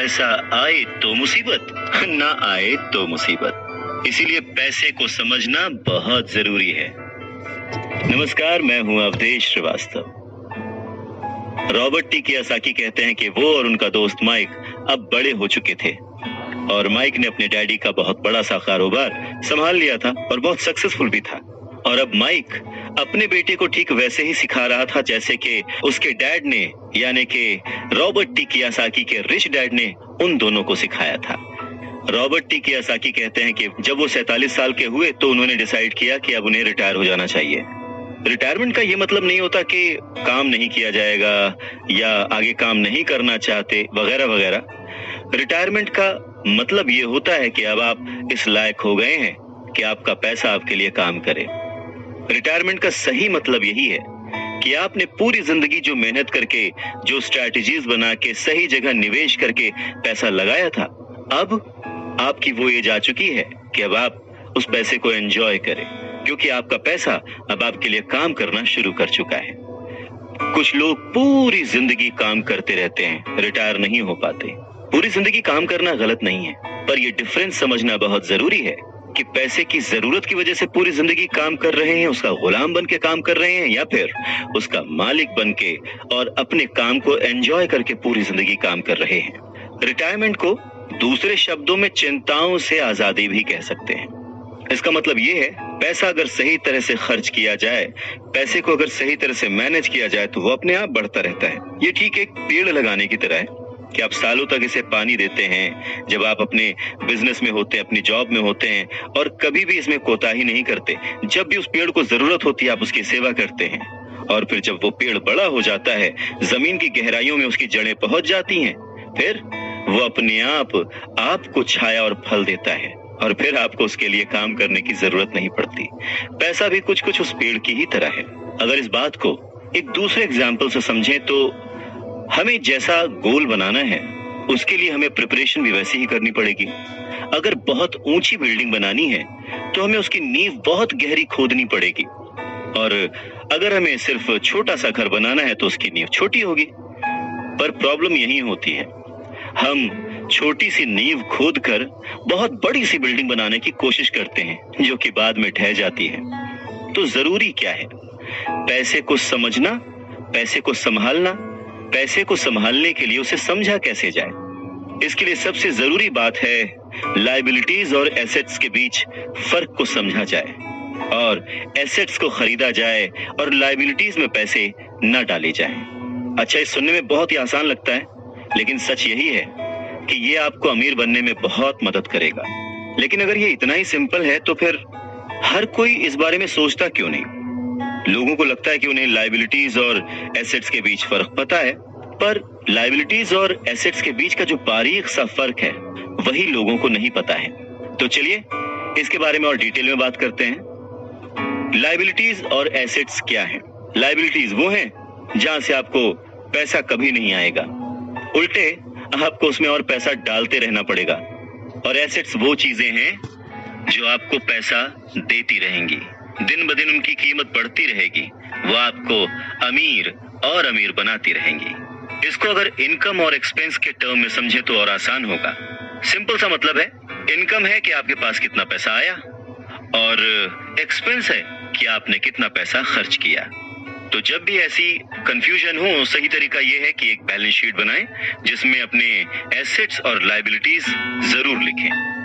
पैसा आए तो मुसीबत, ना आए तो मुसीबत। इसीलिए पैसे को समझना बहुत जरूरी है। नमस्कार, मैं हूं Awadhesh Shrivastava. Robert T Kiyosaki कहते हैं कि वो और उनका दोस्त माइक अब बड़े हो चुके थे और माइक ने अपने डैडी का बहुत बड़ा सा कारोबार संभाल लिया था और बहुत सक्सेसफुल भी था। और अब माइक अपने बेटे को ठीक वैसे ही सिखा रहा था जैसे कि उसके डैड ने, यानी कि रॉबर्ट टी कियोसाकी के रिच डैड ने उन दोनों को सिखाया था। रॉबर्ट टी कियोसाकी कहते हैं कि जब वो 47 साल के हुए तो उन्होंने डिसाइड किया कि अब उन्हें रिटायर हो जाना चाहिए। रिटायरमेंट का ये मतलब नहीं होता कि काम नहीं किया जाएगा या आगे काम नहीं करना चाहते वगैरह वगैरह। रिटायरमेंट का मतलब ये होता है कि अब आप इस लायक हो गए हैं कि आपका पैसा आपके लिए काम करे। रिटायरमेंट का सही मतलब यही है कि आपने पूरी जिंदगी जो मेहनत करके, जो स्ट्रैटेजीज बना के, सही जगह निवेश करके पैसा लगाया था, अब आपकी वो एज आ चुकी है कि अब आप उस पैसे को एंजॉय करें, क्योंकि आपका पैसा अब आपके लिए काम करना शुरू कर चुका है। कुछ लोग पूरी जिंदगी काम करते रहते हैं, रिटायर नहीं हो पाते। पूरी जिंदगी काम करना गलत नहीं है, पर यह डिफरेंस समझना बहुत जरूरी है कि पैसे की जरूरत की वजह से पूरी जिंदगी काम कर रहे हैं, उसका गुलाम बन के काम कर रहे हैं, या फिर उसका मालिक बन के और अपने काम को एंजॉय करके पूरी जिंदगी काम कर रहे हैं। रिटायरमेंट को दूसरे शब्दों में चिंताओं से आजादी भी कह सकते हैं। इसका मतलब ये है, पैसा अगर सही तरह से खर्च किया जाए, पैसे को अगर सही तरह से मैनेज किया जाए तो वो अपने आप बढ़ता रहता है। ये ठीक एक पेड़ लगाने की तरह है कि आप सालों तक इसे पानी देते हैं जब आप अपने बिजनेस में होते हैं, अपनी जॉब में होते हैं, और कभी भी इसमें कोताही नहीं करते। जब भी उस पेड़ को जरूरत होती है आप उसकी सेवा करते हैं, और फिर जब वो पेड़ बड़ा हो जाता है, जमीन की गहराइयों में उसकी जड़ें पहुंच जाती हैं, फिर वो अपने आप आपको छाया और फल देता है, और फिर आपको उसके लिए काम करने की जरूरत नहीं पड़ती। पैसा भी कुछ कुछ उस पेड़ की ही तरह है। अगर इस बात को एक दूसरे एग्जाम्पल से समझें तो हमें जैसा गोल बनाना है उसके लिए हमें प्रिपरेशन भी वैसी ही करनी पड़ेगी। अगर बहुत ऊंची बिल्डिंग बनानी है तो हमें उसकी नींव बहुत गहरी खोदनी पड़ेगी, और अगर हमें सिर्फ छोटा सा घर बनाना है तो उसकी नींव छोटी होगी। पर प्रॉब्लम यही होती है, हम छोटी सी नींव खोद कर बहुत बड़ी सी बिल्डिंग बनाने की कोशिश करते हैं जो कि बाद में ढह जाती है। तो जरूरी क्या है? पैसे को समझना, पैसे को संभालना। पैसे को संभालने के लिए उसे समझा कैसे जाए, इसके लिए सबसे जरूरी बात है लायबिलिटीज और एसेट्स के बीच फर्क को समझा जाए, और एसेट्स को खरीदा जाए और लायबिलिटीज में पैसे न डाले जाए। अच्छा, ये सुनने में बहुत ही आसान लगता है, लेकिन सच यही है कि ये आपको अमीर बनने में बहुत मदद करेगा। लेकिन अगर ये इतना ही सिंपल है तो फिर हर कोई इस बारे में सोचता क्यों नहीं? लोगों को लगता है कि उन्हें लायबिलिटीज और एसेट्स के बीच फर्क पता है, पर लायबिलिटीज और एसेट्स के बीच का जो बारीक सा फर्क है वही लोगों को नहीं पता है। तो चलिए इसके बारे में और डिटेल में बात करते हैं। लायबिलिटीज और एसेट्स क्या है? लायबिलिटीज वो हैं जहां से आपको पैसा कभी नहीं आएगा, उल्टे आपको उसमें और पैसा डालते रहना पड़ेगा। और एसेट्स वो चीजें हैं जो आपको पैसा देती रहेंगी, दिन ब दिन उनकी कीमत बढ़ती रहेगी, वो आपको अमीर और अमीर बनाती रहेंगी। इसको अगर इनकम और एक्सपेंस के टर्म में समझे तो और आसान होगा। सिंपल सा मतलब है, इनकम है कि आपके पास कितना पैसा आया, और एक्सपेंस है कि आपने कितना पैसा खर्च किया। तो जब भी ऐसी कंफ्यूजन हो, सही तरीका यह है कि एक बैलेंस शीट बनाएं जिसमें अपने एसेट्स और लायबिलिटीज जरूर लिखें।